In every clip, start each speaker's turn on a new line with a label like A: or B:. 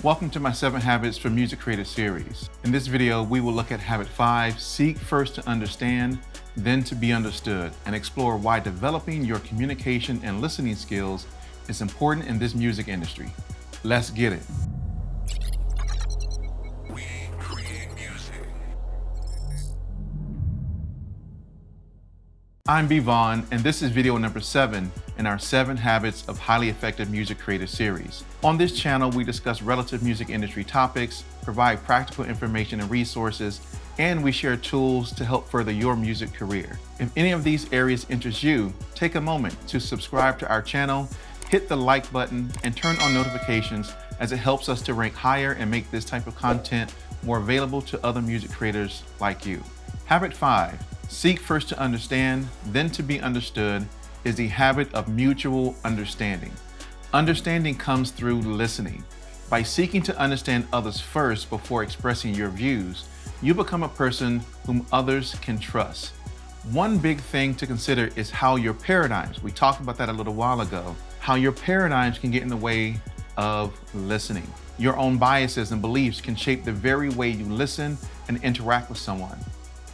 A: Welcome to my 7 Habits for Music Creators series. In this video, we will look at Habit 5, seek first to understand, then to be understood, and explore why developing your communication and listening skills is important in this music industry. Let's get it. We create music. I'm B. Vaughn, and this is video number 7 in our 7 Habits of Highly Effective Music Creators series. On this channel, we discuss relative music industry topics, provide practical information and resources, and we share tools to help further your music career. If any of these areas interest you, take a moment to subscribe to our channel, hit the like button, and turn on notifications as it helps us to rank higher and make this type of content more available to other music creators like you. Habit 5, seek first to understand, then to be understood, is the habit of mutual understanding. Understanding comes through listening. By seeking to understand others first before expressing your views, you become a person whom others can trust. One big thing to consider is how your paradigms, we talked about that a little while ago, how your paradigms can get in the way of listening. Your own biases and beliefs can shape the very way you listen and interact with someone.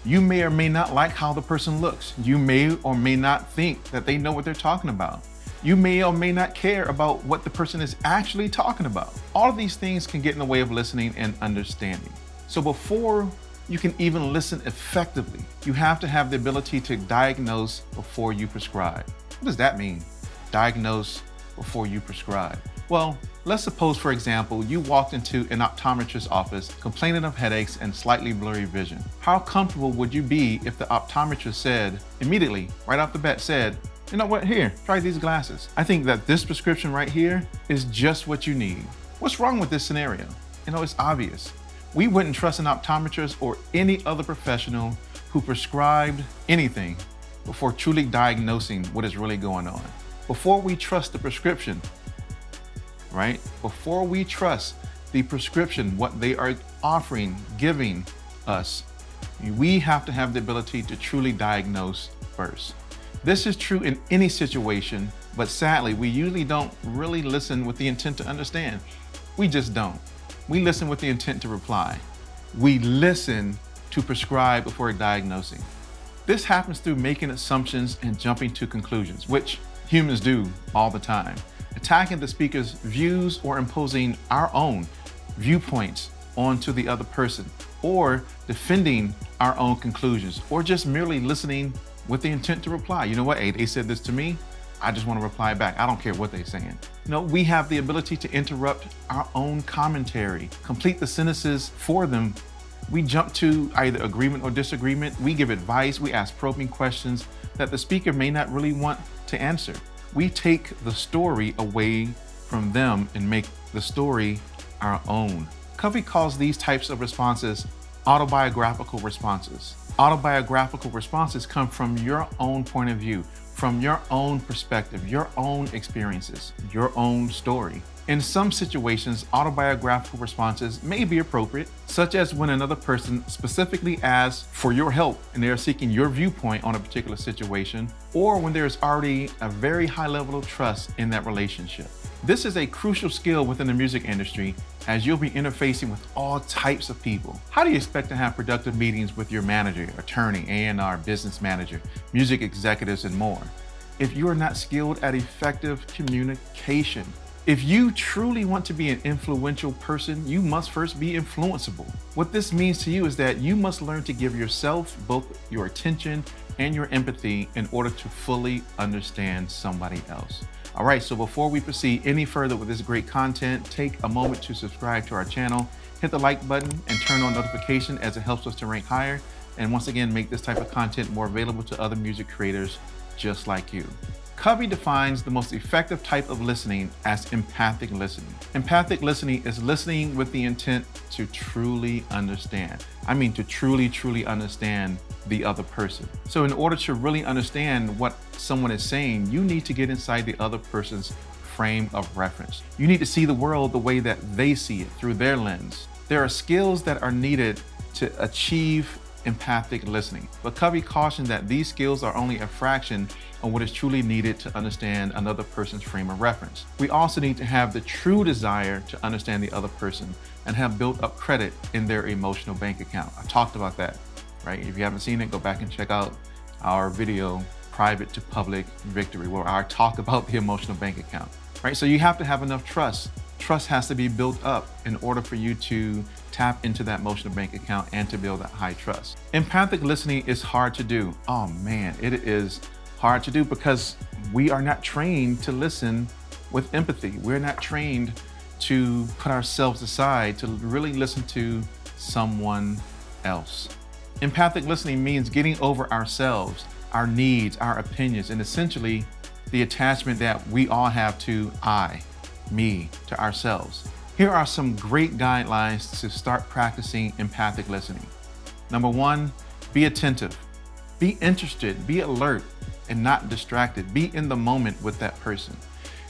A: You may or may not like how the person looks. You may or may not think that they know what they're talking about. You may or may not care about what the person is actually talking about. All of these things can get in the way of listening and understanding. So before you can even listen effectively, you have to have the ability to diagnose before you prescribe. What does that mean? Diagnose before you prescribe. Well, let's suppose, for example, you walked into an optometrist's office complaining of headaches and slightly blurry vision. How comfortable would you be if the optometrist said, immediately, right off the bat said, you know what, here, try these glasses. I think that this prescription right here is just what you need. What's wrong with this scenario? You know, it's obvious. We wouldn't trust an optometrist or any other professional who prescribed anything before truly diagnosing what is really going on. Before we trust the prescription, right? Before we trust the prescription, what they are offering, giving us, we have to have the ability to truly diagnose first. This is true in any situation, but sadly, we usually don't really listen with the intent to understand. We just don't. We listen with the intent to reply. We listen to prescribe before diagnosing. This happens through making assumptions and jumping to conclusions, which humans do all the time. Attacking the speaker's views or imposing our own viewpoints onto the other person, or defending our own conclusions, or just merely listening with the intent to reply. You know what, hey, they said this to me, I just want to reply back. I don't care what they're saying. No, we have the ability to interrupt our own commentary, complete the sentences for them. We jump to either agreement or disagreement. We give advice, we ask probing questions that the speaker may not really want to answer. We take the story away from them and make the story our own. Covey calls these types of responses autobiographical responses. Autobiographical responses come from your own point of view, from your own perspective, your own experiences, your own story. In some situations, autobiographical responses may be appropriate, such as when another person specifically asks for your help and they are seeking your viewpoint on a particular situation, or when there is already a very high level of trust in that relationship. This is a crucial skill within the music industry, as you'll be interfacing with all types of people. How do you expect to have productive meetings with your manager, attorney, A&R, business manager, music executives, and more, if you are not skilled at effective communication? If you truly want to be an influential person, you must first be influenceable. What this means to you is that you must learn to give yourself both your attention and your empathy in order to fully understand somebody else. All right, so before we proceed any further with this great content, take a moment to subscribe to our channel, hit the like button, and turn on notification as it helps us to rank higher, and once again, make this type of content more available to other music creators just like you. Covey defines the most effective type of listening as empathic listening. Empathic listening is listening with the intent to truly understand. I mean, to truly understand the other person. So in order to really understand what someone is saying, you need to get inside the other person's frame of reference. You need to see the world the way that they see it, through their lens. There are skills that are needed to achieve empathic listening. But Covey cautions that these skills are only a fraction of what is truly needed to understand another person's frame of reference. We also need to have the true desire to understand the other person and have built up credit in their emotional bank account. I talked about that, right? If you haven't seen it, go back and check out our video, Private to Public Victory, where I talk about the emotional bank account, right? So you have to have enough trust. Trust has to be built up in order for you to tap into that emotional bank account and to build that high trust. Empathic listening is hard to do. Oh man, it is hard to do because we are not trained to listen with empathy. We're not trained to put ourselves aside to really listen to someone else. Empathic listening means getting over ourselves, our needs, our opinions, and essentially the attachment that we all have to me, to ourselves. Here are some great guidelines to start practicing empathic listening. Number one, be attentive, be interested, be alert, and not distracted. Be in the moment with that person.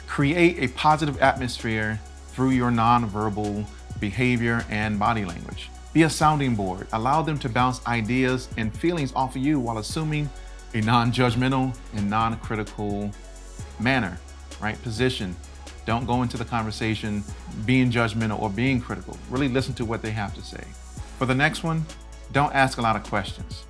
A: Create a positive atmosphere through your nonverbal behavior and body language. Be a sounding board. Allow them to bounce ideas and feelings off of you while assuming a non-judgmental and non-critical manner, right? Position. Don't go into the conversation being judgmental or being critical. Really listen to what they have to say. For the next one, don't ask a lot of questions.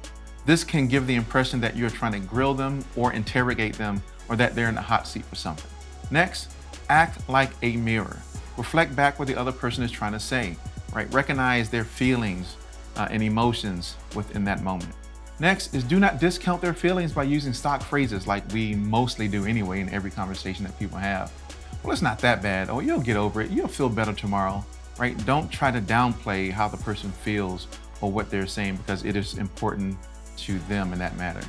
A: This can give the impression that you're trying to grill them or interrogate them or that they're in the hot seat for something. Next, act like a mirror. Reflect back what the other person is trying to say, right? Recognize their feelings and emotions within that moment. Next is do not discount their feelings by using stock phrases like we mostly do anyway in every conversation that people have. Well, it's not that bad. Oh, you'll get over it. You'll feel better tomorrow, right? Don't try to downplay how the person feels or what they're saying because it is important to them in that matter.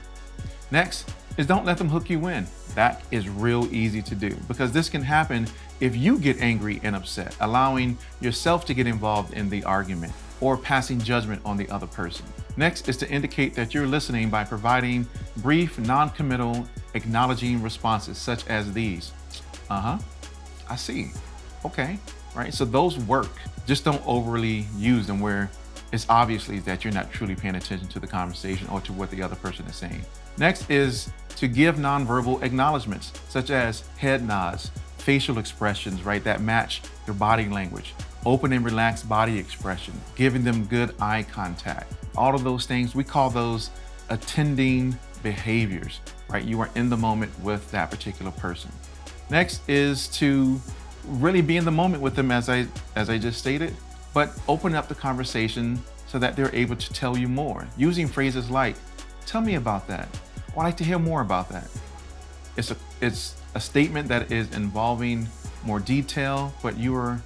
A: Next is don't let them hook you in. That is real easy to do because this can happen if you get angry and upset, allowing yourself to get involved in the argument or passing judgment on the other person. Next is to indicate that you're listening by providing brief, non-committal, acknowledging responses such as these. I see. Okay, right? So those work. Just don't overly use them where it's obviously that you're not truly paying attention to the conversation or to what the other person is saying. Next is to give nonverbal acknowledgments such as head nods, facial expressions, right, that match your body language, open and relaxed body expression, giving them good eye contact. All of those things, we call those attending behaviors, right? You are in the moment with that particular person. Next is to really be in the moment with them as I just stated, but open up the conversation so that they're able to tell you more. Using phrases like, tell me about that, or I'd like to hear more about that. It's a statement that is involving more detail, but you are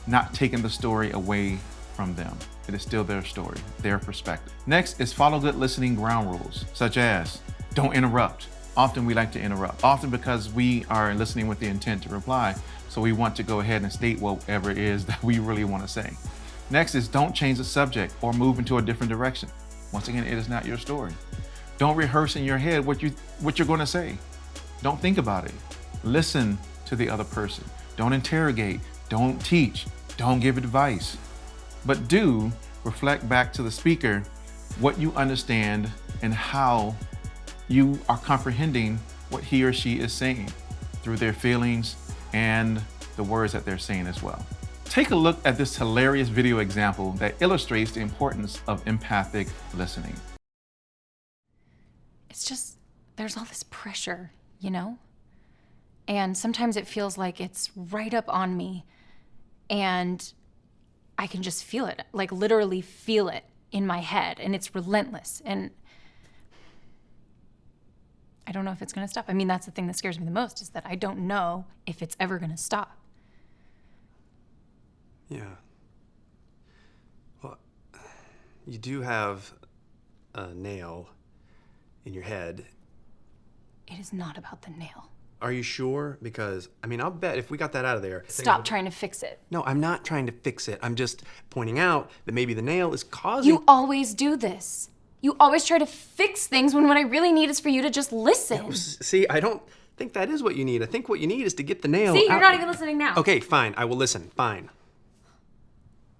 A: not taking the story away from them. It is still their story, their perspective. Next is follow good listening ground rules, such as don't interrupt. Often we like to interrupt, often because we are listening with the intent to reply. So we want to go ahead and state whatever it is that we really want to say. Next is don't change the subject or move into a different direction. Once again, it is not your story. Don't rehearse in your head what you're going to say. Don't think about it. Listen to the other person. Don't interrogate, don't teach, don't give advice. But do reflect back to the speaker what you understand and how you are comprehending what he or she is saying through their feelings and the words that they're saying as well. Take a look at this hilarious video example that illustrates the importance of empathic listening.
B: It's just, there's all this pressure, you know? And sometimes it feels like it's right up on me and I can just feel it, like literally feel it in my head, and it's relentless. And I don't know if it's gonna stop. I mean, that's the thing that scares me the most, is that I don't know if it's ever gonna stop.
C: Yeah. Well, you do have a nail in your head.
B: It is not about the nail.
C: Are you sure? Because, I mean, I'll bet if we got that out of there...
B: Stop trying to fix it.
C: No, I'm not trying to fix it. I'm just pointing out that maybe the nail is causing...
B: You always do this. You always try to fix things when what I really need is for you to just listen.
C: No, see, I don't think that is what you need. I think what you need is to get the nail
B: See, you're
C: out.
B: not even listening now.
C: Okay, fine. I will listen. Fine.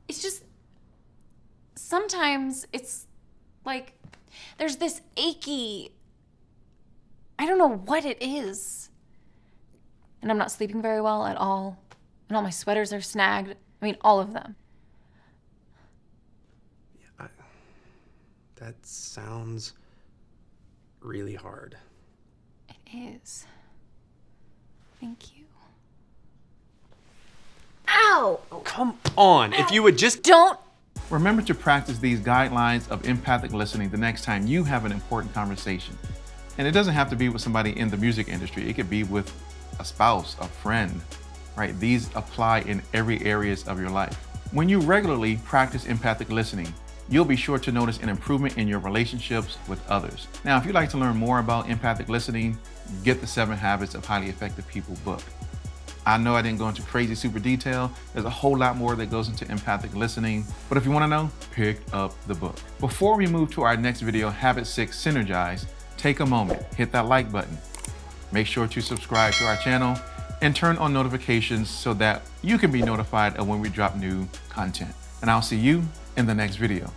B: It's just... Sometimes it's Like, there's this achy, I don't know what it is. And I'm not sleeping very well at all. And all my sweaters are snagged. I mean, all of them.
C: Yeah, that sounds really hard.
B: It is. Thank you. Ow!
C: Come on, if you would just...
B: Don't!
A: Remember to practice these guidelines of empathic listening the next time you have an important conversation. And it doesn't have to be with somebody in the music industry. It could be with a spouse, a friend, right? These apply in every areas of your life. When you regularly practice empathic listening, you'll be sure to notice an improvement in your relationships with others. Now, if you'd like to learn more about empathic listening, get the 7 Habits of Highly Effective People book. I know I didn't go into crazy super detail. There's a whole lot more that goes into empathic listening, but if you want to know, pick up the book. Before we move to our next video, Habit 6, Synergize, take a moment, hit that like button. Make sure to subscribe to our channel and turn on notifications so that you can be notified of when we drop new content. And I'll see you in the next video.